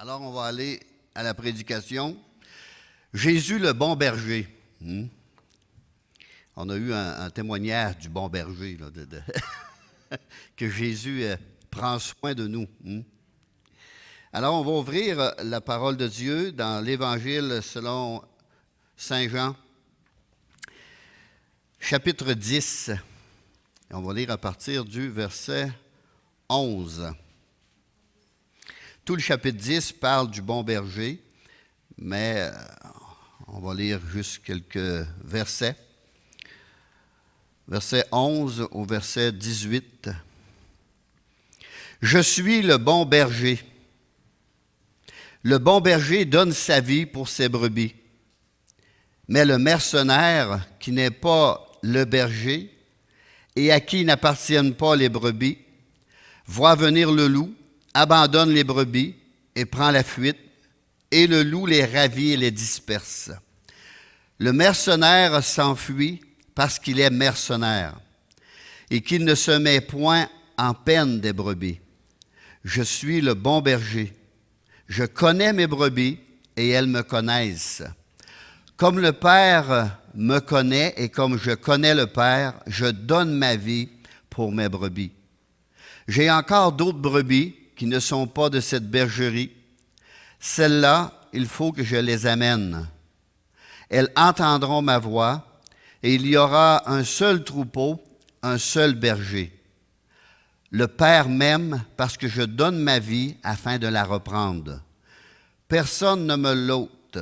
Alors, on va aller à la prédication. Jésus, le bon berger. On a eu un témoignage du bon berger, là, que Jésus prend soin de nous. Alors, on va ouvrir la parole de Dieu dans l'Évangile selon Saint Jean, chapitre 10. Et on va lire à partir du verset 11. Tout le chapitre 10 parle du bon berger, mais on va lire juste quelques versets. Verset 11 au verset 18. « Je suis le bon berger. Le bon berger donne sa vie pour ses brebis. Mais le mercenaire, qui n'est pas le berger et à qui n'appartiennent pas les brebis, voit venir le loup, abandonne les brebis et prend la fuite, et le loup les ravit et les disperse. Le mercenaire s'enfuit parce qu'il est mercenaire et qu'il ne se met point en peine des brebis. Je suis le bon berger. Je connais mes brebis et elles me connaissent. Comme le Père me connaît et comme je connais le Père, je donne ma vie pour mes brebis. J'ai encore d'autres brebis qui ne sont pas de cette bergerie. Celles-là, il faut que je les amène. Elles entendront ma voix, et il y aura un seul troupeau, un seul berger. Le Père m'aime parce que je donne ma vie afin de la reprendre. Personne ne me l'ôte,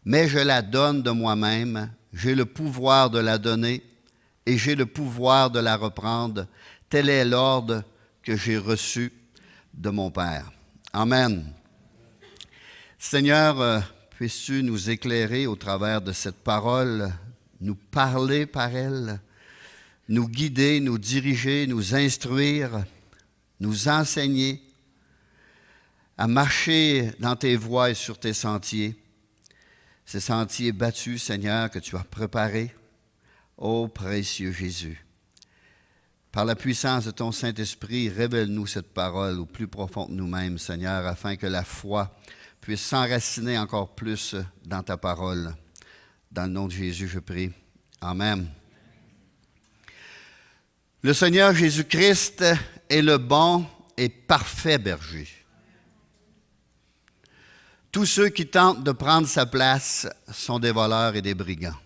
mais je la donne de moi-même. J'ai le pouvoir de la donner et j'ai le pouvoir de la reprendre. Tel est l'ordre que j'ai reçu de mon Père. Amen. Seigneur, puisses-tu nous éclairer au travers de cette parole, nous parler par elle, nous guider, nous diriger, nous instruire, nous enseigner à marcher dans tes voies et sur tes sentiers, ces sentiers battus, Seigneur, que tu as préparés, ô précieux Jésus. Par la puissance de ton Saint-Esprit, révèle-nous cette parole au plus profond de nous-mêmes, Seigneur, afin que la foi puisse s'enraciner encore plus dans ta parole. Dans le nom de Jésus, je prie. Amen. Le Seigneur Jésus-Christ est le bon et parfait berger. Tous ceux qui tentent de prendre sa place sont des voleurs et des brigands.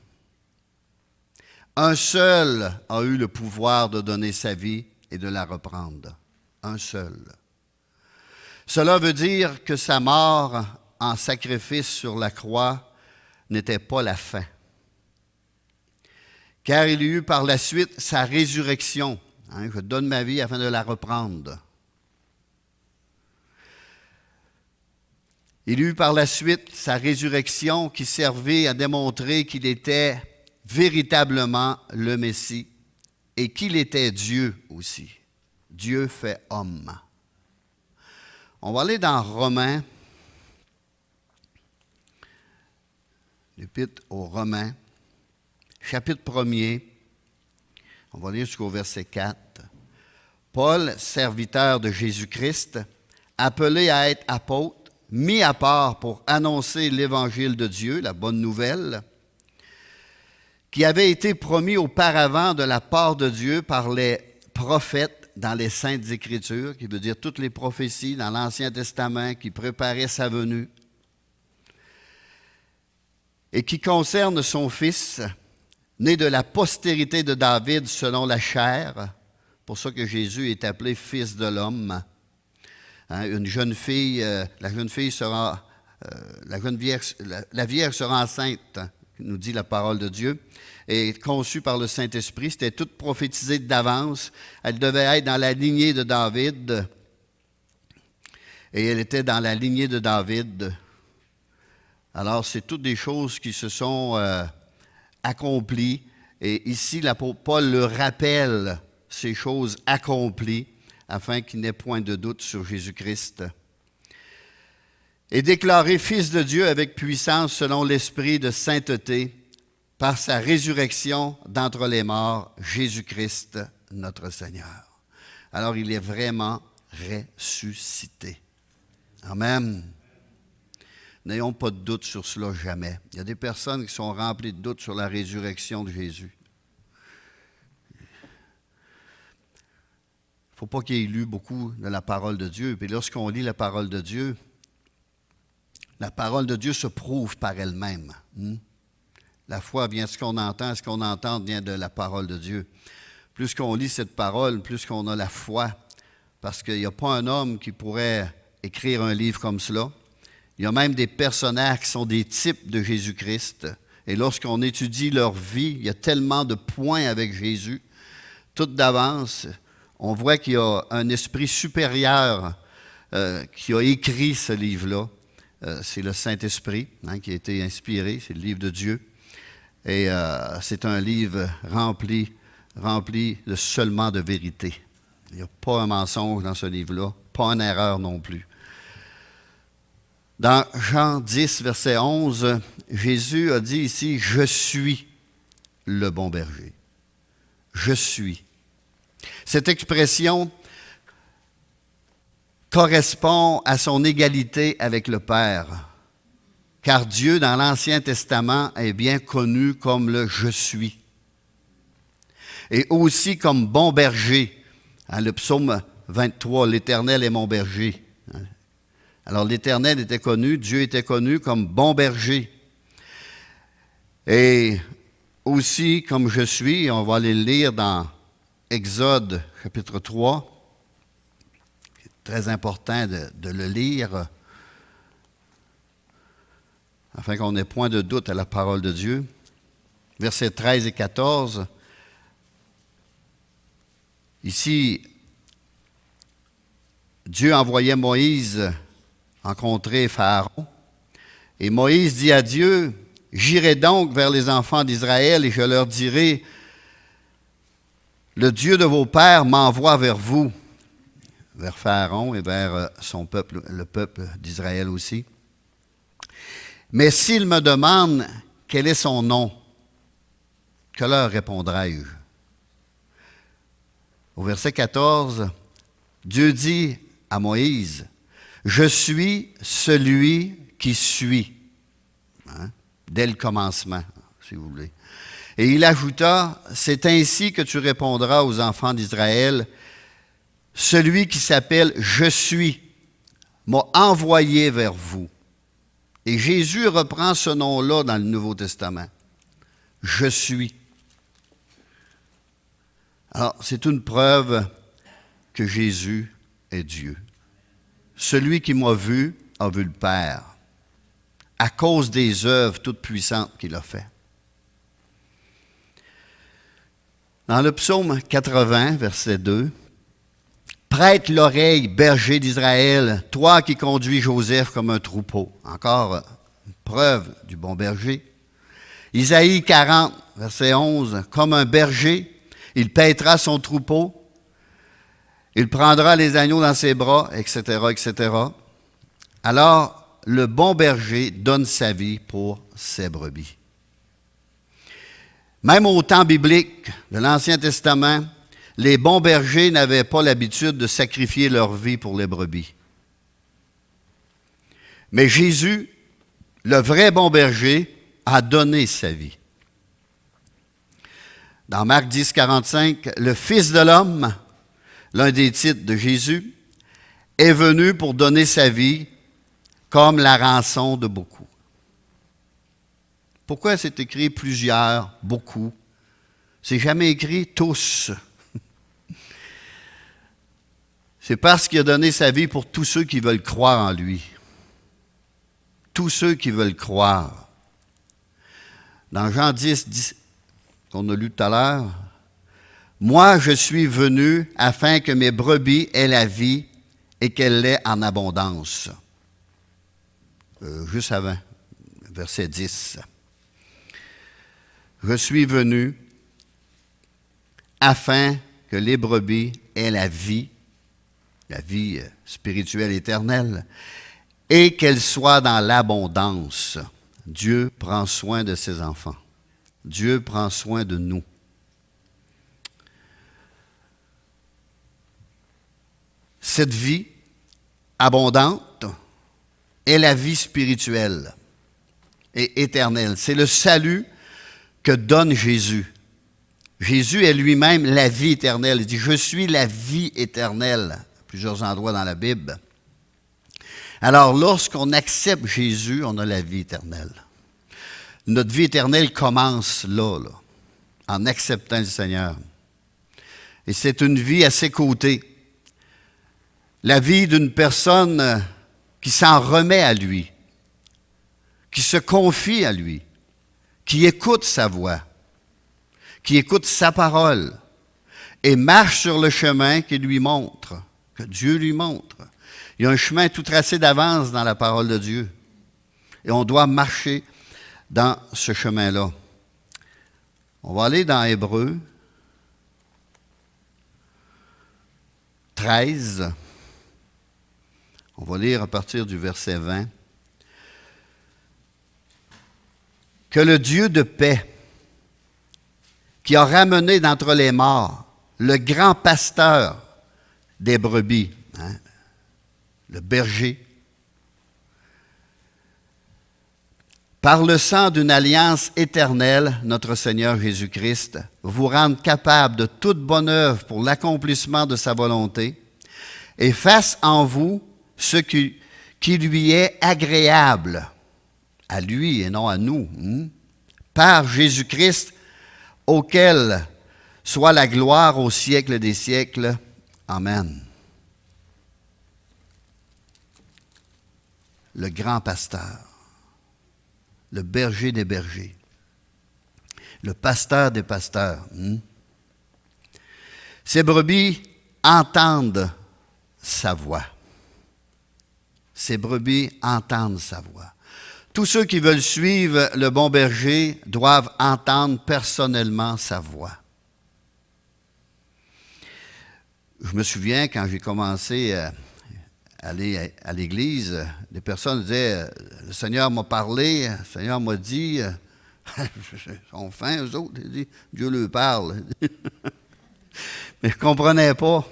Un seul a eu le pouvoir de donner sa vie et de la reprendre. Un seul. Cela veut dire que sa mort en sacrifice sur la croix n'était pas la fin. Car il y eut par la suite sa résurrection. Je donne ma vie afin de la reprendre. Il y eut par la suite sa résurrection qui servait à démontrer qu'il était véritablement le Messie et qu'il était Dieu aussi. Dieu fait homme. On va aller dans Romains, l'Épître aux Romains, chapitre 1er, on va lire jusqu'au verset 4. Paul, serviteur de Jésus-Christ, appelé à être apôtre, mis à part pour annoncer l'Évangile de Dieu, la bonne nouvelle, qui avait été promis auparavant de la part de Dieu par les prophètes dans les Saintes Écritures, qui veut dire toutes les prophéties dans l'Ancien Testament qui préparaient sa venue, et qui concerne son Fils, né de la postérité de David selon la chair, pour ça que Jésus est appelé Fils de l'homme. Une jeune fille, la Vierge sera enceinte, nous dit la parole de Dieu, et conçue par le Saint-Esprit. C'était tout prophétisé d'avance. Elle devait être dans la lignée de David, et elle était dans la lignée de David. Alors, c'est toutes des choses qui se sont accomplies, et ici, l'apôtre Paul le rappelle, ces choses accomplies, afin qu'il n'ait point de doute sur Jésus-Christ. Et déclaré Fils de Dieu avec puissance selon l'Esprit de sainteté, par sa résurrection d'entre les morts, Jésus-Christ, notre Seigneur. Alors, il est vraiment ressuscité. Amen. N'ayons pas de doute sur cela jamais. Il y a des personnes qui sont remplies de doutes sur la résurrection de Jésus. Il ne faut pas qu'il ait lu beaucoup de la parole de Dieu. Puis lorsqu'on lit la parole de Dieu se prouve par elle-même. La foi vient de ce qu'on entend vient de la parole de Dieu. Plus qu'on lit cette parole, plus qu'on a la foi, parce qu'il n'y a pas un homme qui pourrait écrire un livre comme cela. Il y a même des personnages qui sont des types de Jésus-Christ. Et lorsqu'on étudie leur vie, il y a tellement de points avec Jésus. Tout d'avance, on voit qu'il y a un esprit supérieur qui a écrit ce livre-là. C'est le Saint-Esprit qui a été inspiré, c'est le livre de Dieu. Et c'est un livre rempli de seulement de vérité. Il n'y a pas un mensonge dans ce livre-là, pas une erreur non plus. Dans Jean 10, verset 11, Jésus a dit ici, « Je suis le bon berger. » Je suis. Cette expression correspond à son égalité avec le Père. Car Dieu, dans l'Ancien Testament, est bien connu comme le « Je suis ». Et aussi comme bon berger. Le psaume 23, « L'Éternel est mon berger ». Alors l'Éternel était connu, Dieu était connu comme bon berger. Et aussi, comme je suis, on va aller le lire dans Exode chapitre 3. C'est très important de le lire afin qu'on n'ait point de doute à la parole de Dieu. Versets 13 et 14. Ici, Dieu envoyait Moïse rencontrer Pharaon. Et Moïse dit à Dieu, « J'irai donc vers les enfants d'Israël et je leur dirai, le Dieu de vos pères m'envoie vers vous, vers Pharaon et vers son peuple, le peuple d'Israël aussi. Mais s'il me demande quel est son nom, que leur répondrai-je? » Au verset 14, Dieu dit à Moïse, « Je suis celui qui suis. » Dès le commencement, si vous voulez. Et il ajouta, « C'est ainsi que tu répondras aux enfants d'Israël, celui qui s'appelle « Je suis » m'a envoyé vers vous. » Et Jésus reprend ce nom-là dans le Nouveau Testament. « Je suis ». Alors, c'est une preuve que Jésus est Dieu. Celui qui m'a vu a vu le Père, à cause des œuvres toutes puissantes qu'il a faites. Dans le psaume 80, verset 2, « Prête l'oreille, berger d'Israël, toi qui conduis Joseph comme un troupeau. » Encore une preuve du bon berger. Isaïe 40, verset 11, « Comme un berger, il paîtra son troupeau, il prendra les agneaux dans ses bras, etc., etc. » Alors, le bon berger donne sa vie pour ses brebis. Même au temps biblique de l'Ancien Testament, les bons bergers n'avaient pas l'habitude de sacrifier leur vie pour les brebis. Mais Jésus, le vrai bon berger, a donné sa vie. Dans Marc 10, 45, le Fils de l'homme, l'un des titres de Jésus, est venu pour donner sa vie comme la rançon de beaucoup. Pourquoi c'est écrit plusieurs, beaucoup? C'est jamais écrit tous. C'est parce qu'il a donné sa vie pour tous ceux qui veulent croire en lui. Tous ceux qui veulent croire. Dans Jean 10, qu'on a lu tout à l'heure, « Moi, je suis venu afin que mes brebis aient la vie et qu'elle l'ait en abondance. » Juste avant, verset 10. « Je suis venu afin que les brebis aient la vie spirituelle éternelle, et qu'elle soit dans l'abondance. » Dieu prend soin de ses enfants. Dieu prend soin de nous. Cette vie abondante est la vie spirituelle et éternelle. C'est le salut que donne Jésus. Jésus est lui-même la vie éternelle. Il dit, je suis la vie éternelle, à plusieurs endroits dans la Bible. Alors, lorsqu'on accepte Jésus, on a la vie éternelle. Notre vie éternelle commence là, en acceptant le Seigneur. Et c'est une vie à ses côtés. La vie d'une personne qui s'en remet à lui, qui se confie à lui, qui écoute sa voix, qui écoute sa parole et marche sur le chemin qu'il lui montre, que Dieu lui montre. Il y a un chemin tout tracé d'avance dans la parole de Dieu. Et on doit marcher dans ce chemin-là. On va aller dans Hébreux 13. On va lire à partir du verset 20. Que le Dieu de paix, qui a ramené d'entre les morts le grand pasteur des brebis, le berger, par le sang d'une alliance éternelle, notre Seigneur Jésus-Christ, vous rende capable de toute bonne œuvre pour l'accomplissement de sa volonté, et fasse en vous ce qui lui est agréable, à lui et non à nous, par Jésus-Christ, auquel soit la gloire au siècle des siècles. Amen. Le grand pasteur, le berger des bergers, le pasteur des pasteurs. Ces brebis entendent sa voix. Ces brebis entendent sa voix. Tous ceux qui veulent suivre le bon berger doivent entendre personnellement sa voix. Je me souviens quand j'ai commencé à aller à l'église, les personnes disaient, le Seigneur m'a parlé, le Seigneur m'a dit, ils sont fins eux autres, ils disent, Dieu leur parle. Mais je ne comprenais pas.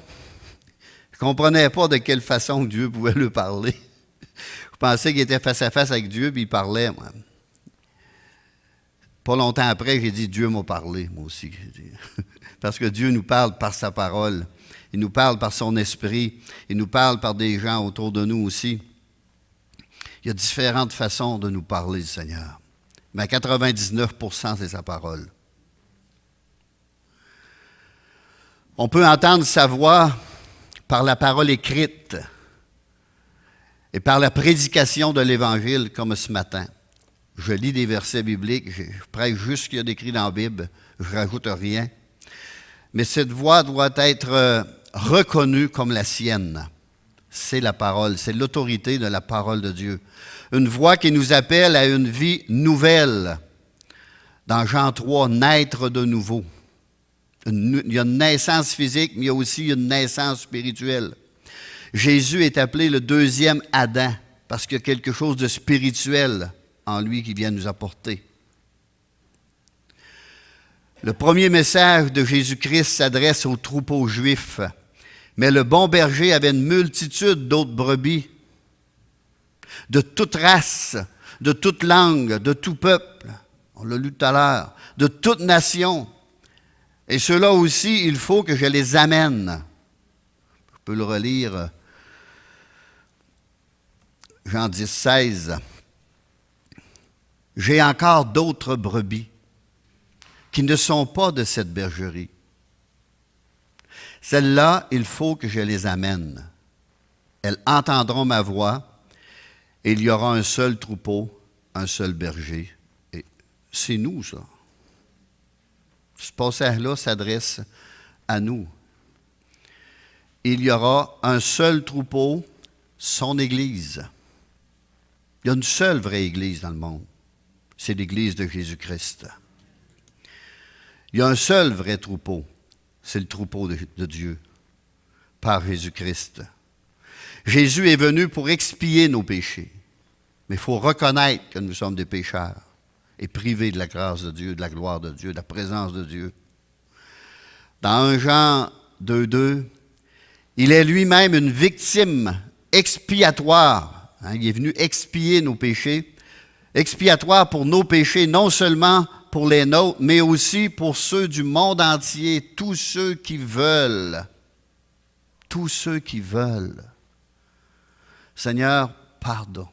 Je ne comprenais pas de quelle façon Dieu pouvait leur parler. Je pensais qu'il était face à face avec Dieu, puis il parlait, moi. Pas longtemps après, j'ai dit, Dieu m'a parlé, moi aussi. Parce que Dieu nous parle par sa parole. Il nous parle par son esprit. Il nous parle par des gens autour de nous aussi. Il y a différentes façons de nous parler du Seigneur. Mais à 99%, c'est sa parole. On peut entendre sa voix par la parole écrite et par la prédication de l'Évangile, comme ce matin. Je lis des versets bibliques, je prêche juste ce qu'il y a d'écrit dans la Bible, je ne rajoute rien. Mais cette voix doit être reconnue comme la sienne. C'est la parole, c'est l'autorité de la parole de Dieu. Une voix qui nous appelle à une vie nouvelle. Dans Jean 3, naître de nouveau. Il y a une naissance physique, mais il y a aussi une naissance spirituelle. Jésus est appelé le deuxième Adam, parce qu'il y a quelque chose de spirituel en lui qui vient nous apporter. Le premier message de Jésus-Christ s'adresse aux troupeaux juifs, mais le bon berger avait une multitude d'autres brebis, de toute race, de toute langue, de tout peuple, on l'a lu tout à l'heure, de toute nation. Et ceux-là aussi, il faut que je les amène. Je peux le relire. Jean 10, 16. J'ai encore d'autres brebis qui ne sont pas de cette bergerie. Celles-là, il faut que je les amène. Elles entendront ma voix et il y aura un seul troupeau, un seul berger. Et c'est nous, ça. Ce passage-là s'adresse à nous. Il y aura un seul troupeau, son Église. Il y a une seule vraie Église dans le monde. C'est l'Église de Jésus-Christ. Il y a un seul vrai troupeau. C'est le troupeau de Dieu, par Jésus-Christ. Jésus est venu pour expier nos péchés. Mais il faut reconnaître que nous sommes des pécheurs et privés de la grâce de Dieu, de la gloire de Dieu, de la présence de Dieu. Dans 1 Jean 2, 2, il est lui-même une victime expiatoire Il est venu expier nos péchés, expiatoire pour nos péchés, non seulement pour les nôtres, mais aussi pour ceux du monde entier, tous ceux qui veulent. Tous ceux qui veulent. Seigneur, pardon.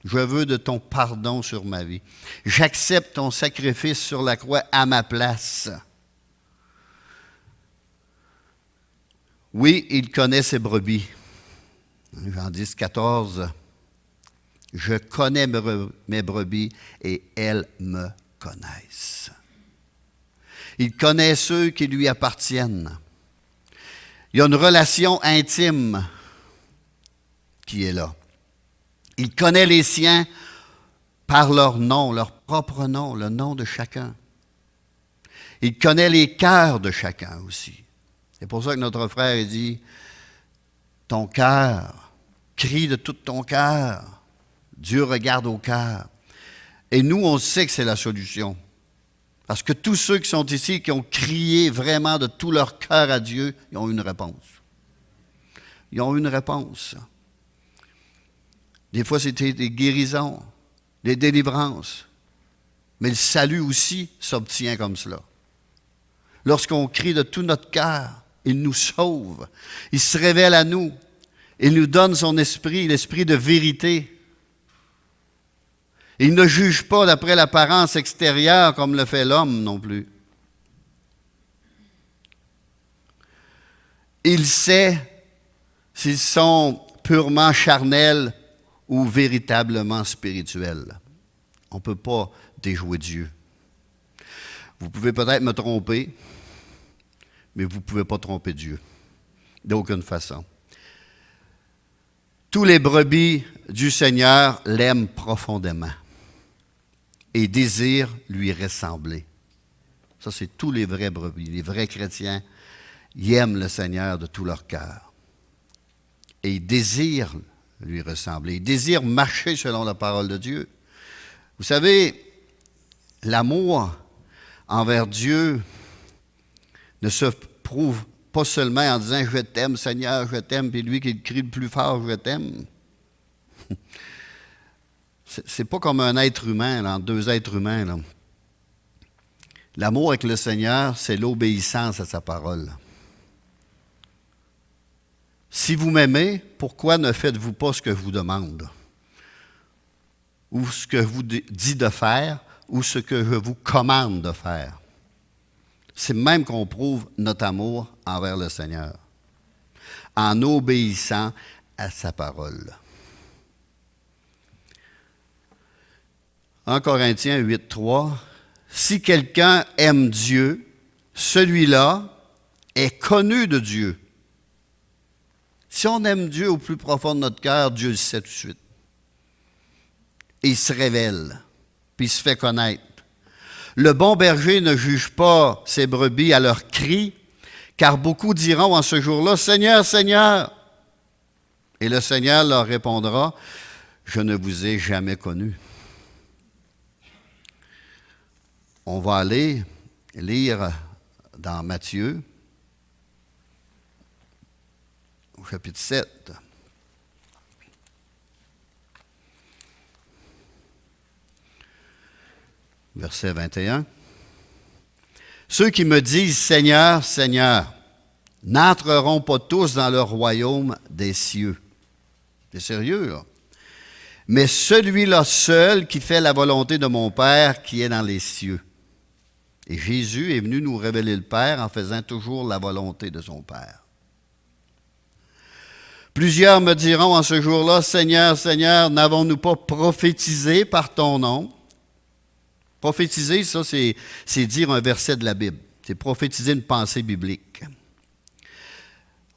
Je veux de ton pardon sur ma vie. J'accepte ton sacrifice sur la croix à ma place. Oui, il connaît ses brebis. Jean 10, 14. Je connais mes brebis et elles me connaissent. Il connaît ceux qui lui appartiennent. Il y a une relation intime qui est là. Il connaît les siens par leur nom, leur propre nom, le nom de chacun. Il connaît les cœurs de chacun aussi. C'est pour ça que notre frère dit, ton cœur, crie de tout ton cœur. Dieu regarde au cœur. Et nous, on sait que c'est la solution. Parce que tous ceux qui sont ici, qui ont crié vraiment de tout leur cœur à Dieu, ils ont une réponse. Ils ont une réponse. Des fois, c'était des guérisons, des délivrances. Mais le salut aussi s'obtient comme cela. Lorsqu'on crie de tout notre cœur, il nous sauve. Il se révèle à nous. Il nous donne son esprit, l'esprit de vérité. Il ne juge pas d'après l'apparence extérieure comme le fait l'homme non plus. Il sait s'ils sont purement charnels ou véritablement spirituels. On ne peut pas déjouer Dieu. Vous pouvez peut-être me tromper, mais vous ne pouvez pas tromper Dieu. D'aucune façon. Tous les brebis du Seigneur l'aiment profondément et désirent lui ressembler. Ça, c'est tous les vrais brebis. Les vrais chrétiens, ils aiment le Seigneur de tout leur cœur. Et ils désirent lui ressembler. Ils désirent marcher selon la parole de Dieu. Vous savez, l'amour envers Dieu ne se prouve pas seulement en disant « Je t'aime, Seigneur, je t'aime », puis lui qui crie le plus fort « Je t'aime ». C'est pas comme un être humain, là, deux êtres humains. Là. L'amour avec le Seigneur, c'est l'obéissance à sa parole. Si vous m'aimez, pourquoi ne faites-vous pas ce que je vous demande? Ou ce que je vous dis de faire, ou ce que je vous commande de faire? C'est même qu'on prouve notre amour envers le Seigneur, en obéissant à sa parole. En Corinthiens 8, 3, si quelqu'un aime Dieu, celui-là est connu de Dieu. Si on aime Dieu au plus profond de notre cœur, Dieu le sait tout de suite. Et il se révèle, puis il se fait connaître. Le bon berger ne juge pas ses brebis à leurs cris, car beaucoup diront en ce jour-là, « Seigneur, Seigneur !» Et le Seigneur leur répondra, « Je ne vous ai jamais connu. » On va aller lire dans Matthieu, au chapitre 7. Verset 21. Ceux qui me disent Seigneur, Seigneur, n'entreront pas tous dans le royaume des cieux. C'est sérieux, là. Mais celui-là seul qui fait la volonté de mon Père qui est dans les cieux. Et Jésus est venu nous révéler le Père en faisant toujours la volonté de son Père. Plusieurs me diront en ce jour-là, Seigneur, Seigneur, n'avons-nous pas prophétisé par ton nom? Prophétiser, ça, c'est dire un verset de la Bible. C'est prophétiser une pensée biblique.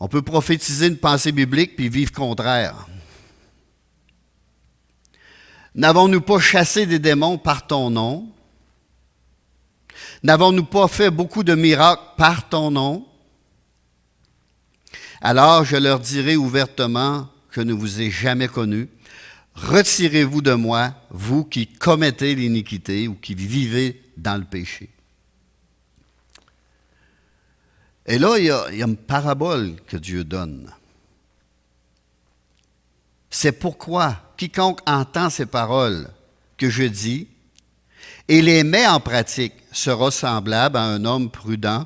On peut prophétiser une pensée biblique puis vivre contraire. N'avons-nous pas chassé des démons par ton nom? N'avons-nous pas fait beaucoup de miracles par ton nom? Alors je leur dirai ouvertement que je ne vous ai jamais connus. Retirez-vous de moi, vous qui commettez l'iniquité ou qui vivez dans le péché. Et là, il y a une parabole que Dieu donne. C'est pourquoi quiconque entend ces paroles que je dis et les met en pratique sera semblable à un homme prudent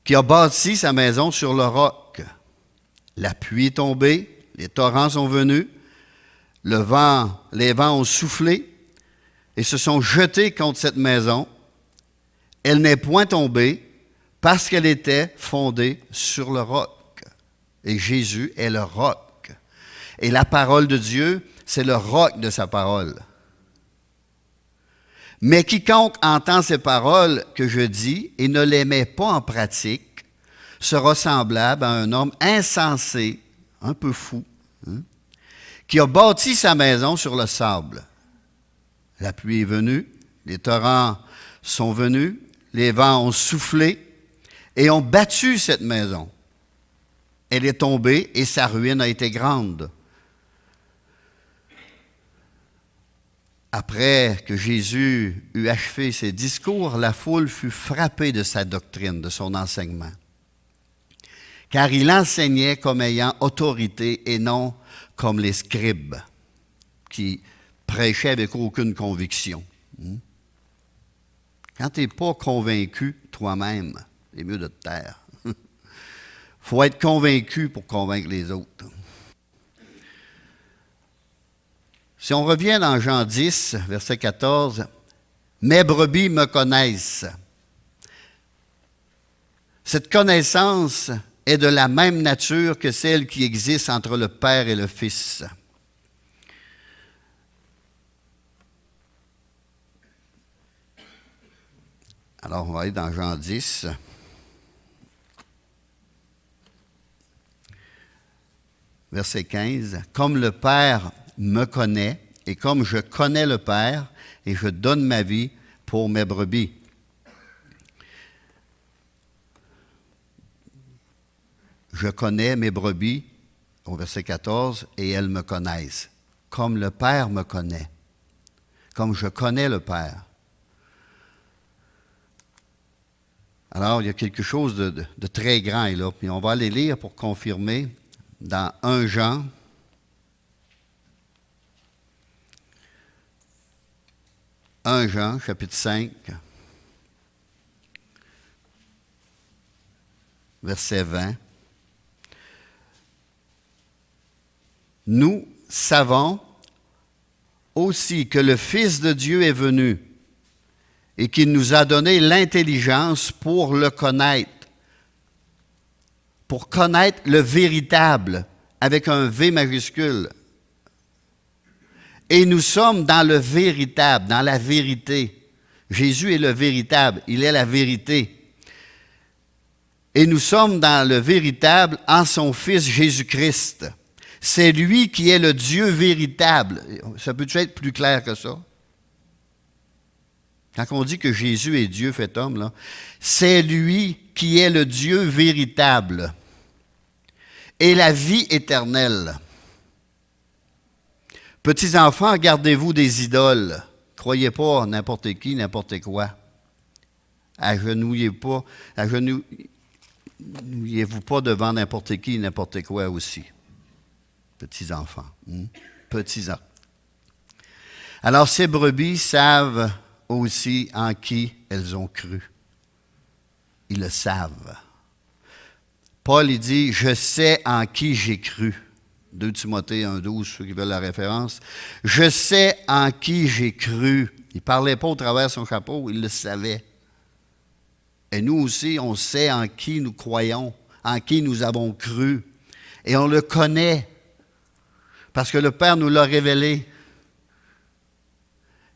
qui a bâti sa maison sur le roc. La pluie est tombée, les torrents sont venus, les vents ont soufflé et se sont jetés contre cette maison. Elle n'est point tombée parce qu'elle était fondée sur le roc. Et Jésus est le roc. Et la parole de Dieu, c'est le roc de sa parole. Mais quiconque entend ces paroles que je dis et ne les met pas en pratique sera semblable à un homme insensé, un peu fou, qui a bâti sa maison sur le sable. La pluie est venue, les torrents sont venus, les vents ont soufflé et ont battu cette maison. Elle est tombée et sa ruine a été grande. Après que Jésus eut achevé ses discours, la foule fut frappée de sa doctrine, de son enseignement. Car il enseignait comme ayant autorité et non comme les scribes qui prêchaient avec aucune conviction. Quand tu n'es pas convaincu toi-même, c'est mieux de te taire. Il faut être convaincu pour convaincre les autres. Si on revient dans Jean 10, verset 14, « Mes brebis me connaissent. » Cette connaissance est de la même nature que celle qui existe entre le Père et le Fils. Alors, on va aller dans Jean 10. Verset 15. « Comme le Père me connaît, et comme je connais le Père, et je donne ma vie pour mes brebis. » Je connais mes brebis, au verset 14, et elles me connaissent. Comme le Père me connaît, comme je connais le Père. Alors, il y a quelque chose de très grand là, puis on va aller lire pour confirmer dans 1 Jean. 1 Jean, chapitre 5, verset 20. Nous savons aussi que le Fils de Dieu est venu et qu'il nous a donné l'intelligence pour le connaître, pour connaître le véritable, avec un V majuscule. Et nous sommes dans le véritable, dans la vérité. Jésus est le véritable, il est la vérité. Et nous sommes dans le véritable en son Fils Jésus-Christ. C'est lui qui est le Dieu véritable. Ça peut-tu être plus clair que ça? Quand on dit que Jésus est Dieu fait homme, là, c'est lui qui est le Dieu véritable et la vie éternelle. Petits enfants, gardez-vous des idoles. Croyez pas n'importe qui, n'importe quoi. Agenouillez-vous pas devant n'importe qui, n'importe quoi aussi. Petits enfants. Petits enfants. Alors, ces brebis savent aussi en qui elles ont cru. Ils le savent. Paul, il dit, « Je sais en qui j'ai cru. » 2 Timothée 1,12, ceux qui veulent la référence. « Je sais en qui j'ai cru. » Il ne parlait pas au travers de son chapeau, il le savait. Et nous aussi, on sait en qui nous croyons, en qui nous avons cru. Et on le connaît, parce que le Père nous l'a révélé.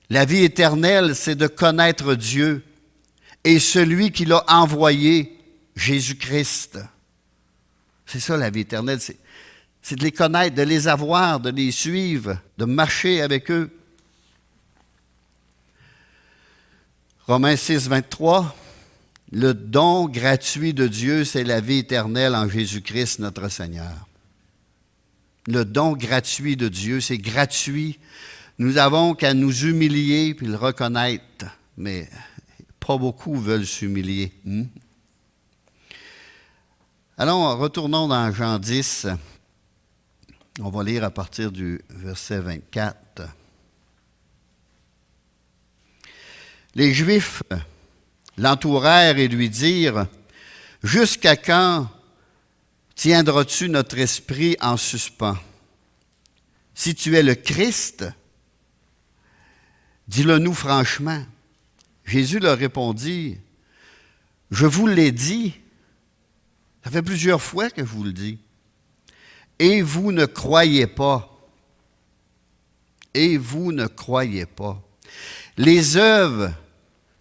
La vie éternelle, c'est de connaître Dieu et celui qui l'a envoyé, Jésus-Christ. C'est ça la vie éternelle, c'est de les connaître, de les avoir, de les suivre, de marcher avec eux. Romains 6, 23, le don gratuit de Dieu, c'est la vie éternelle en Jésus-Christ, notre Seigneur. Le don gratuit de Dieu, c'est gratuit. Nous n'avons qu'à nous humilier puis le reconnaître, mais pas beaucoup veulent s'humilier. Alors, retournons dans Jean 10. On va lire à partir du verset 24. Les Juifs l'entourèrent et lui dirent, « Jusqu'à quand tiendras-tu notre esprit en suspens? Si tu es le Christ, dis-le-nous franchement. » Jésus leur répondit, « Je vous l'ai dit, ça fait plusieurs fois que je vous le dis, et vous ne croyez pas. Et vous ne croyez pas. Les œuvres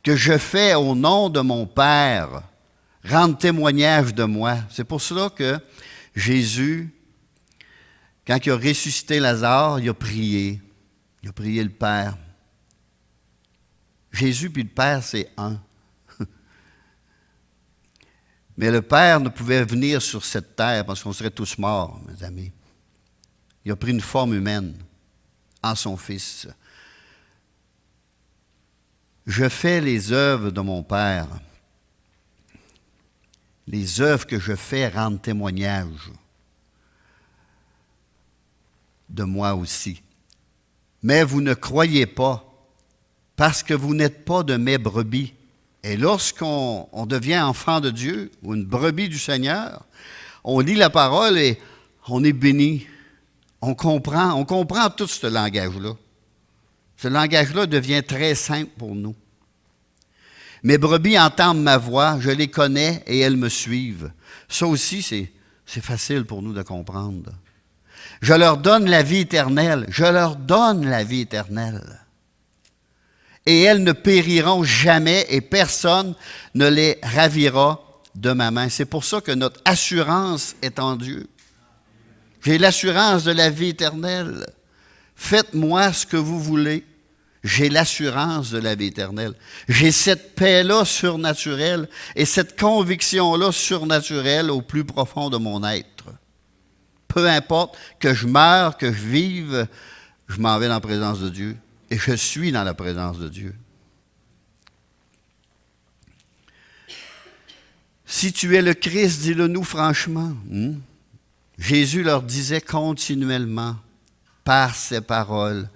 que je fais au nom de mon Père rendent témoignage de moi. » C'est pour cela que Jésus, quand il a ressuscité Lazare, il a prié. Il a prié le Père. Jésus puis le Père, c'est un. Mais le Père ne pouvait venir sur cette terre parce qu'on serait tous morts, mes amis. Il a pris une forme humaine en son Fils. Je fais les œuvres de mon Père. Les œuvres que je fais rendent témoignage de moi aussi. Mais vous ne croyez pas, parce que vous n'êtes pas de mes brebis. Et lorsqu'on devient enfant de Dieu, ou une brebis du Seigneur, on lit la parole et on est béni. On comprend tout ce langage-là. Ce langage-là devient très simple pour nous. Mes brebis entendent ma voix, je les connais et elles me suivent. Ça aussi, c'est facile pour nous de comprendre. Je leur donne la vie éternelle. Je leur donne la vie éternelle. Et elles ne périront jamais et personne ne les ravira de ma main. C'est pour ça que notre assurance est en Dieu. J'ai l'assurance de la vie éternelle. Faites-moi ce que vous voulez. J'ai l'assurance de la vie éternelle. J'ai cette paix-là surnaturelle et cette conviction-là surnaturelle au plus profond de mon être. Peu importe que je meure, que je vive, je m'en vais dans la présence de Dieu. Et je suis dans la présence de Dieu. Si tu es le Christ, dis-le-nous franchement. Jésus leur disait continuellement, par ses paroles,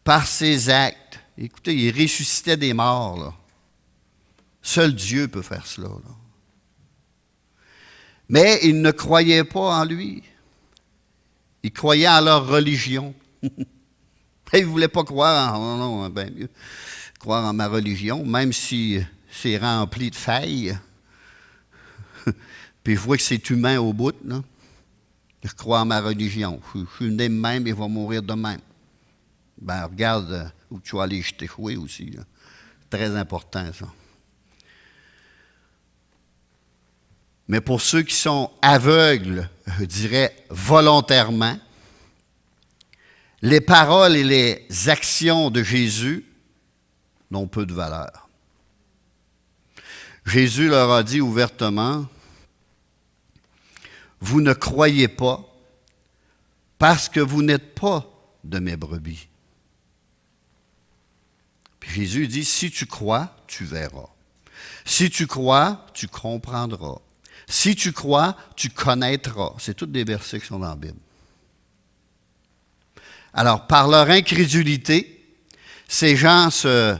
par ses actes. Écoutez, il ressuscitait des morts, là. Seul Dieu peut faire cela, là. Mais ils ne croyaient pas en lui. Ils croyaient en leur religion. Ils ne voulaient pas croire en... Non, bien mieux. Croire en ma religion, même si c'est rempli de failles. Puis je vois que c'est humain au bout, là. Je crois en ma religion. Je suis né de même et je vais mourir de même. Ben regarde où tu vas aller t'échouer aussi, là. Très important, ça. Mais pour ceux qui sont aveugles, je dirais volontairement, les paroles et les actions de Jésus n'ont peu de valeur. Jésus leur a dit ouvertement, « Vous ne croyez pas parce que vous n'êtes pas de mes brebis. » Puis Jésus dit, « Si tu crois, tu verras. Si tu crois, tu comprendras. Si tu crois, tu connaîtras. » C'est tous des versets qui sont dans la Bible. Alors, par leur incrédulité, ces gens se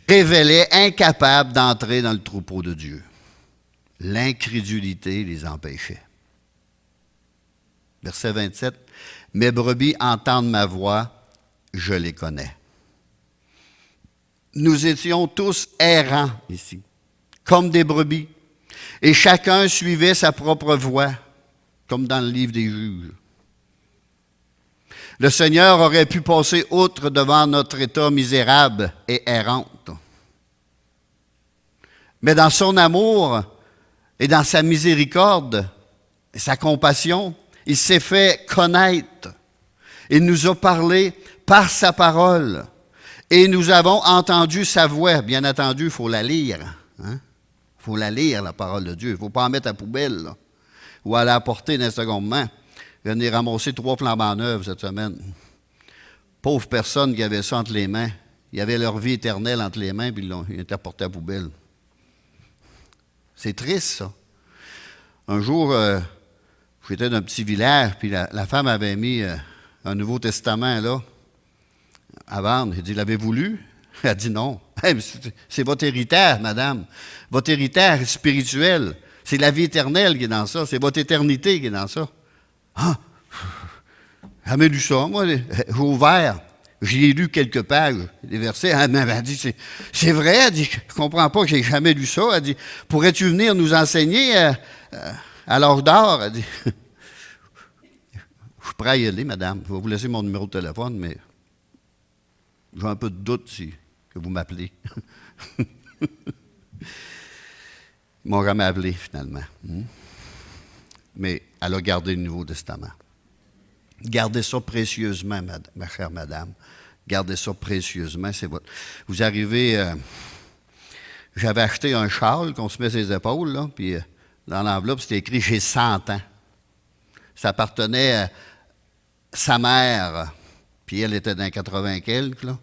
révélaient incapables d'entrer dans le troupeau de Dieu. L'incrédulité les empêchait. Verset 27, « Mes brebis entendent ma voix, je les connais. » Nous étions tous errants ici, comme des brebis, et chacun suivait sa propre voie, comme dans le livre des Juges. Le Seigneur aurait pu passer outre devant notre état misérable et errante. Mais dans son amour et dans sa miséricorde et sa compassion, il s'est fait connaître. Il nous a parlé par sa parole. Et nous avons entendu sa voix. Bien entendu, il faut la lire. Il faut la lire, la parole de Dieu. Il ne faut pas en mettre à la poubelle, là, ou à la porter d'un second main. J'en ai ramassé 3 flambants neufs cette semaine. Pauvres personnes qui avaient ça entre les mains. Ils avaient leur vie éternelle entre les mains, puis ils étaient portés à la poubelle. C'est triste, ça. Un jour, J'étais d'un petit village, puis la femme avait mis un Nouveau Testament là, à vendre. J'ai dit, l'avez-vous lu? Elle a dit non. Hey, mais c'est votre héritage, madame. Votre héritage spirituel. C'est la vie éternelle qui est dans ça. C'est votre éternité qui est dans ça. Ah! J'ai jamais lu ça. Moi, j'ai ouvert. J'ai lu quelques pages, des versets. Elle m'a dit, c'est vrai. Elle dit, je ne comprends pas que j'ai jamais lu ça. Elle dit, pourrais-tu venir nous enseigner à l'âge d'or? Elle dit, je suis prêt à y aller, madame. Je vais vous laisser mon numéro de téléphone, mais j'ai un peu de doute que vous m'appelez. Ils m'ont jamais appelé, finalement. Mais elle a gardé le Nouveau Testament. Gardez ça précieusement, ma chère madame. Gardez ça précieusement. C'est votre. Vous arrivez. J'avais acheté un châle qu'on se met sur les épaules, là, puis dans l'enveloppe, c'était écrit j'ai 100 ans. Ça appartenait à sa mère, puis elle était dans 80 quelques, là.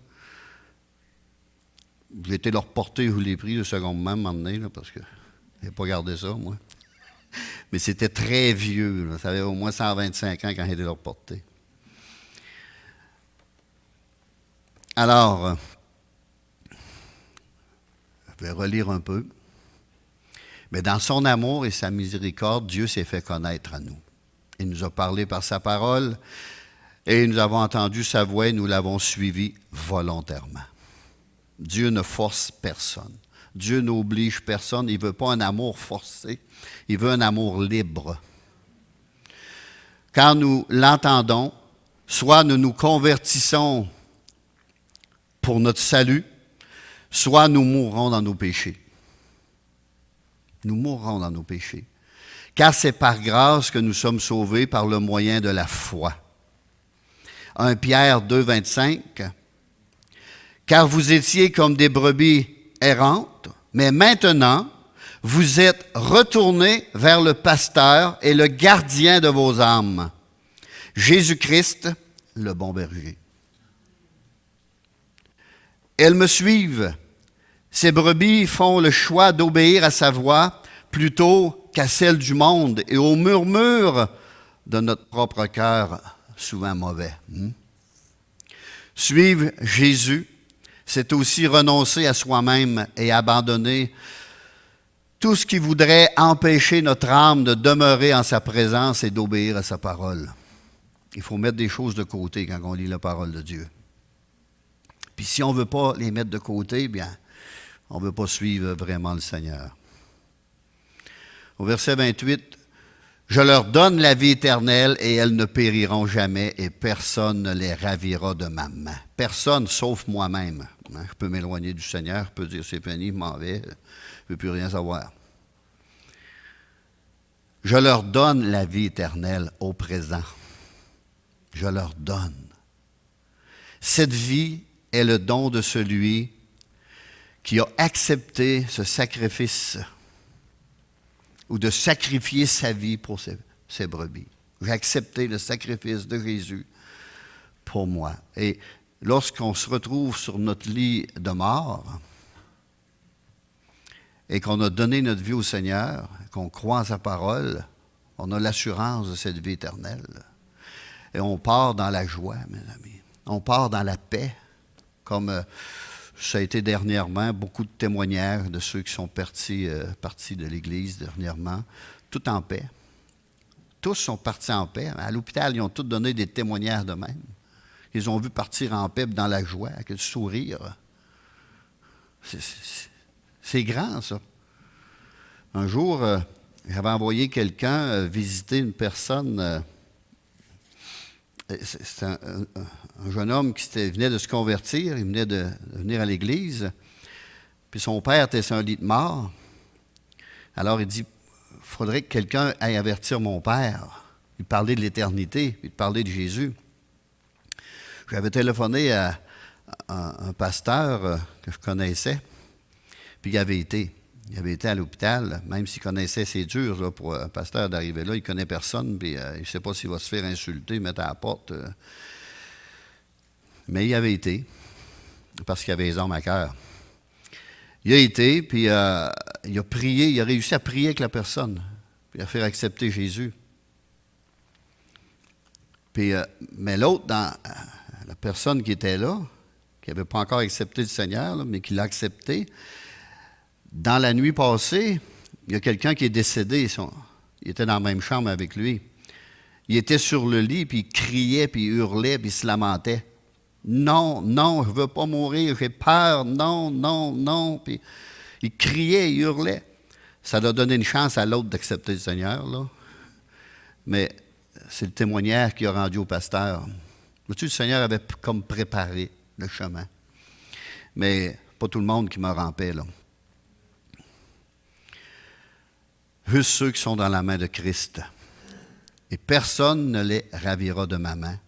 J'ai été le reporter, je vous l'ai pris le second main, à un moment donné, là, parce que je n'ai pas gardé ça, moi. Mais c'était très vieux, là. Ça avait au moins 125 ans quand j'ai été le reporter. Alors, je vais relire un peu. Mais dans son amour et sa miséricorde, Dieu s'est fait connaître à nous. Il nous a parlé par sa parole et nous avons entendu sa voix et nous l'avons suivi volontairement. Dieu ne force personne. Dieu n'oblige personne. Il ne veut pas un amour forcé. Il veut un amour libre. Quand nous l'entendons, soit nous nous convertissons pour notre salut, soit nous mourrons dans nos péchés. Nous mourrons dans nos péchés. Car c'est par grâce que nous sommes sauvés par le moyen de la foi. 1 Pierre 2, 25. Car vous étiez comme des brebis errantes, mais maintenant, vous êtes retournés vers le pasteur et le gardien de vos âmes, Jésus-Christ, le bon berger. Elles me suivent. Ces brebis font le choix d'obéir à sa voix plutôt qu'à celle du monde et au murmure de notre propre cœur, souvent mauvais. Suivre Jésus, c'est aussi renoncer à soi-même et abandonner tout ce qui voudrait empêcher notre âme de demeurer en sa présence et d'obéir à sa parole. Il faut mettre des choses de côté quand on lit la parole de Dieu. Puis si on ne veut pas les mettre de côté, bien, on ne veut pas suivre vraiment le Seigneur. Au verset 28, « Je leur donne la vie éternelle et elles ne périront jamais et personne ne les ravira de ma main. » Personne sauf moi-même. Je peux m'éloigner du Seigneur, je peux dire c'est fini, je m'en vais, je ne veux plus rien savoir. Je leur donne la vie éternelle au présent. Je leur donne. Cette vie est le don de celui qui a accepté ce sacrifice ou de sacrifier sa vie pour ses brebis. J'ai accepté le sacrifice de Jésus pour moi. Et lorsqu'on se retrouve sur notre lit de mort et qu'on a donné notre vie au Seigneur, qu'on croit en sa parole, on a l'assurance de cette vie éternelle. Et on part dans la joie, mes amis. On part dans la paix, comme ça a été dernièrement, beaucoup de témoignages de ceux qui sont partis de l'Église dernièrement, tout en paix. Tous sont partis en paix. À l'hôpital, ils ont tous donné des témoignages de même. Ils ont vu partir en paix dans la joie, avec le sourire. C'est grand, ça. Un jour, j'avais envoyé quelqu'un visiter une personne. C'était un jeune homme qui venait de se convertir, il venait de venir à l'église, puis son père était sur un lit de mort. Alors il dit, il faudrait que quelqu'un aille avertir mon père, lui parler de l'éternité, lui parler de Jésus. J'avais téléphoné à un pasteur que je connaissais, puis il avait été à l'hôpital, même s'il connaissait, c'est dur là, pour un pasteur d'arriver là, il ne connaît personne, puis il ne sait pas s'il va se faire insulter, mettre à la porte. Mais il avait été, parce qu'il avait les armes à cœur. Il a été, puis il a prié, il a réussi à prier avec la personne, puis à faire accepter Jésus. Mais l'autre, la personne qui était là, qui n'avait pas encore accepté le Seigneur, là, mais qui l'a accepté, dans la nuit passée, il y a quelqu'un qui est décédé. Il était dans la même chambre avec lui. Il était sur le lit, puis il criait, puis il hurlait, puis il se lamentait. Non, non, je ne veux pas mourir, j'ai peur, non, non, non. Puis il criait, il hurlait. Ça a donné une chance à l'autre d'accepter le Seigneur, là. Mais c'est le témoignage qu'il a rendu au pasteur. Vois-tu, le Seigneur avait comme préparé le chemin. Mais pas tout le monde qui meurt en paix, là. Juste ceux qui sont dans la main de Christ. Et personne ne les ravira de ma main.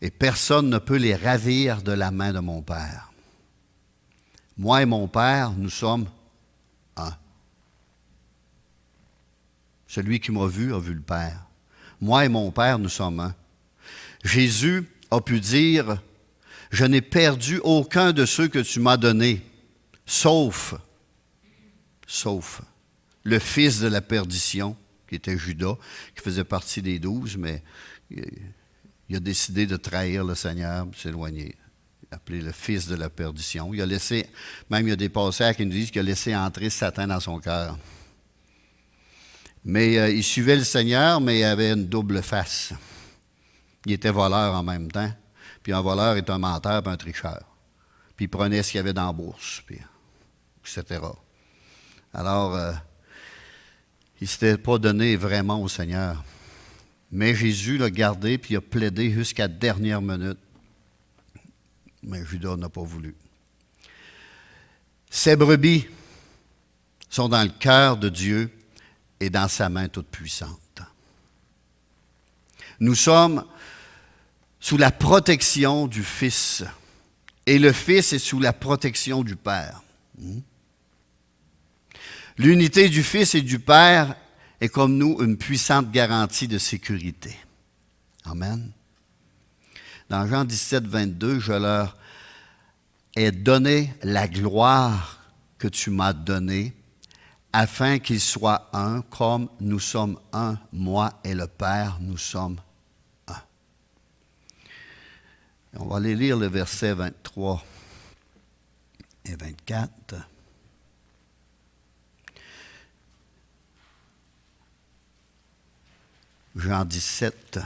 Et personne ne peut les ravir de la main de mon Père. Moi et mon Père, nous sommes un. Celui qui m'a vu a vu le Père. Moi et mon Père, nous sommes un. Jésus a pu dire, « Je n'ai perdu aucun de ceux que tu m'as donnés, sauf le fils de la perdition, qui était Judas, qui faisait partie des 12, mais il a décidé de trahir le Seigneur, de s'éloigner, appelé le fils de la perdition. Il a laissé, même il y a des passages qui nous disent qu'il a laissé entrer Satan dans son cœur. Mais il suivait le Seigneur, mais il avait une double face. Il était voleur en même temps, puis un voleur est un menteur puis un tricheur. Puis il prenait ce qu'il y avait dans la bourse, puis, etc. Alors, il ne s'était pas donné vraiment au Seigneur. Mais Jésus l'a gardé, puis il a plaidé jusqu'à la dernière minute. Mais Judas n'a pas voulu. Ces brebis sont dans le cœur de Dieu et dans sa main toute puissante. Nous sommes sous la protection du Fils, et le Fils est sous la protection du Père. L'unité du Fils et du Père est comme nous une puissante garantie de sécurité. Amen. Dans Jean 17, 22, je leur ai donné la gloire que tu m'as donnée, afin qu'ils soient un, comme nous sommes un, moi et le Père, nous sommes un. On va aller lire le verset 23 et 24. Jean 17.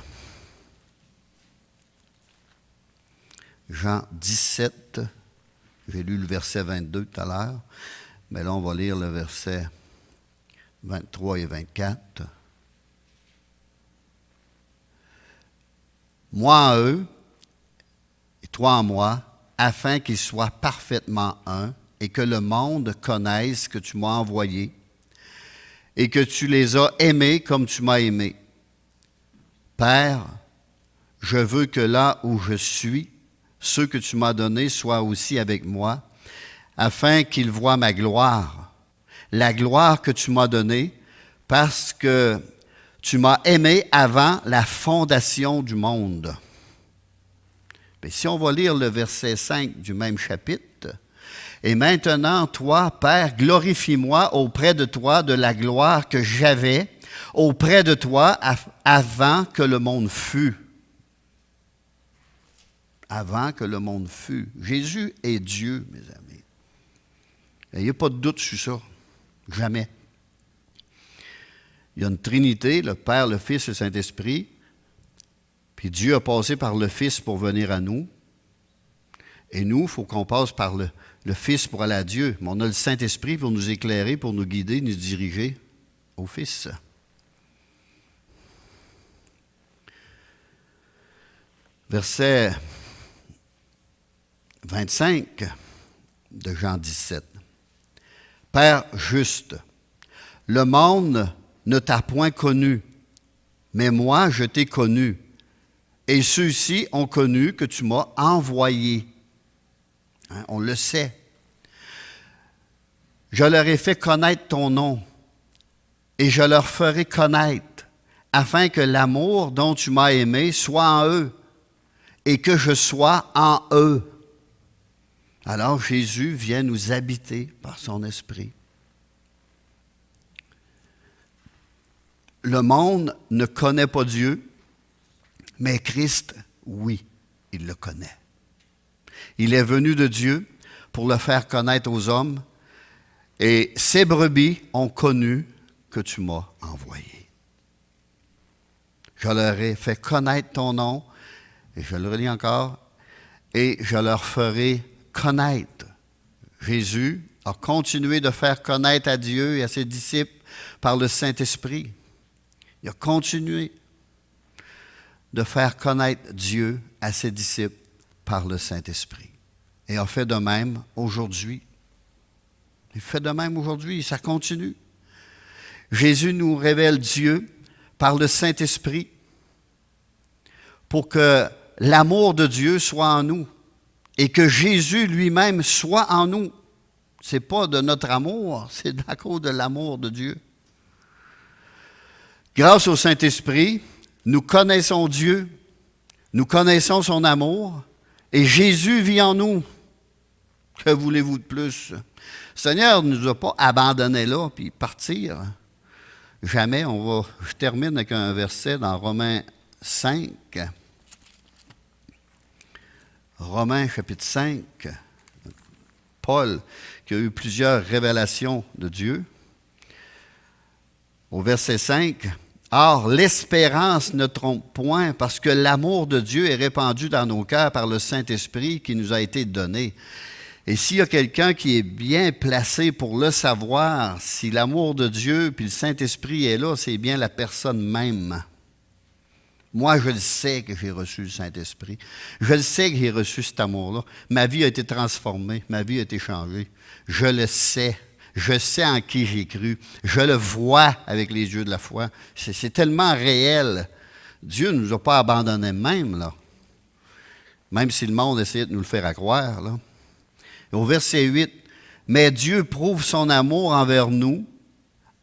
Jean 17. J'ai lu le verset 22 tout à l'heure, mais là, on va lire le verset 23 et 24. Moi en eux, et toi en moi, afin qu'ils soient parfaitement un, et que le monde connaisse que tu m'as envoyé, et que tu les as aimés comme tu m'as aimé. Père, je veux que là où je suis, ceux que tu m'as donnés soient aussi avec moi, afin qu'ils voient ma gloire, la gloire que tu m'as donnée, parce que tu m'as aimé avant la fondation du monde. Mais si on va lire le verset 5 du même chapitre, « Et maintenant, toi, Père, glorifie-moi auprès de toi de la gloire que j'avais auprès de toi avant que le monde fût. » Avant que le monde fût. Jésus est Dieu, mes amis. Il n'y a pas de doute sur ça. Jamais. Il y a une Trinité, le Père, le Fils et le Saint-Esprit. Puis Dieu a passé par le Fils pour venir à nous. Et nous, il faut qu'on passe par le Fils pour aller à Dieu. Mais on a le Saint-Esprit pour nous éclairer, pour nous guider, nous diriger au Fils. Verset 25 de Jean 17. Père juste, le monde ne t'a point connu, mais moi je t'ai connu, et ceux-ci ont connu que tu m'as envoyé. Hein, on le sait. Je leur ai fait connaître ton nom, et je leur ferai connaître, afin que l'amour dont tu m'as aimé soit en eux, et que je sois en eux. Alors Jésus vient nous habiter par son esprit. Le monde ne connaît pas Dieu. Mais Christ, oui, il le connaît. Il est venu de Dieu pour le faire connaître aux hommes, et ces brebis ont connu que tu m'as envoyé. Je leur ai fait connaître ton nom, et je le relis encore, et je leur ferai connaître. Jésus a continué de faire connaître à Dieu et à ses disciples par le Saint-Esprit. Il a continué de faire connaître Dieu à ses disciples par le Saint-Esprit. Et a fait de même aujourd'hui. Il fait de même aujourd'hui, ça continue. Jésus nous révèle Dieu par le Saint-Esprit pour que l'amour de Dieu soit en nous et que Jésus lui-même soit en nous. Ce n'est pas de notre amour, c'est à cause de l'amour de Dieu. Grâce au Saint-Esprit, nous connaissons Dieu, nous connaissons son amour et Jésus vit en nous. Que voulez-vous de plus? Le Seigneur ne nous a pas abandonnés là puis partir. Jamais. Je termine avec un verset dans Romains 5. Romains chapitre 5. Paul, qui a eu plusieurs révélations de Dieu. Au verset 5. Or, l'espérance ne trompe point, parce que l'amour de Dieu est répandu dans nos cœurs par le Saint-Esprit qui nous a été donné. Et s'il y a quelqu'un qui est bien placé pour le savoir, si l'amour de Dieu puis le Saint-Esprit est là, c'est bien la personne même. Moi, je le sais que j'ai reçu le Saint-Esprit. Je le sais que j'ai reçu cet amour-là. Ma vie a été transformée, ma vie a été changée. Je le sais. Je sais en qui j'ai cru. Je le vois avec les yeux de la foi. C'est tellement réel. Dieu ne nous a pas abandonnés même, là. Même si le monde essayait de nous le faire croire, là. Au verset 8, « Mais Dieu prouve son amour envers nous,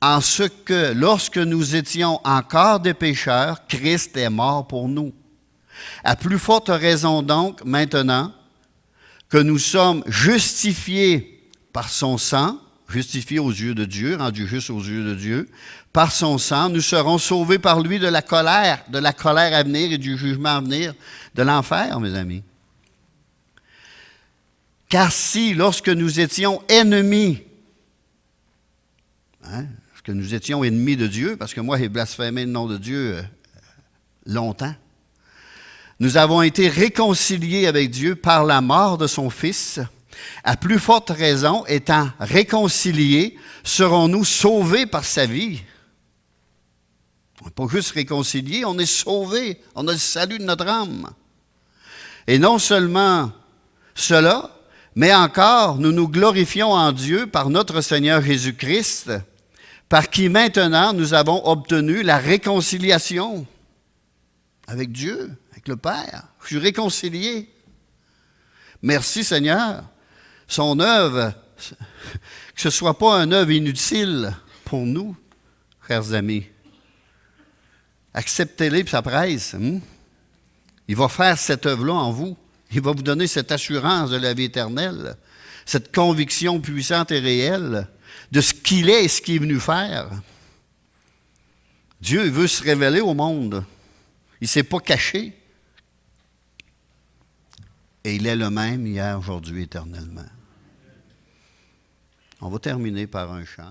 en ce que, lorsque nous étions encore des pécheurs, Christ est mort pour nous. À plus forte raison donc, maintenant, que nous sommes justifiés par son sang, justifiés aux yeux de Dieu, rendus justes aux yeux de Dieu, par son sang, nous serons sauvés par lui de la colère à venir et du jugement à venir, de l'enfer, mes amis. Car si, lorsque nous étions ennemis, lorsque nous étions ennemis de Dieu, parce que moi j'ai blasphémé le nom de Dieu longtemps, nous avons été réconciliés avec Dieu par la mort de son Fils. À plus forte raison, étant réconciliés, serons-nous sauvés par sa vie. On n'est pas juste réconciliés, on est sauvés. On a le salut de notre âme. Et non seulement cela, mais encore, nous nous glorifions en Dieu par notre Seigneur Jésus-Christ, par qui maintenant nous avons obtenu la réconciliation avec Dieu, avec le Père. Je suis réconcilié. Merci Seigneur. Son œuvre, que ce ne soit pas une œuvre inutile pour nous, chers amis. Acceptez-les puis ça presse. Il va faire cette œuvre-là en vous. Il va vous donner cette assurance de la vie éternelle, cette conviction puissante et réelle de ce qu'il est et ce qu'il est venu faire. Dieu veut se révéler au monde. Il ne s'est pas caché. Et il est le même hier, aujourd'hui, éternellement. On va terminer par un chant.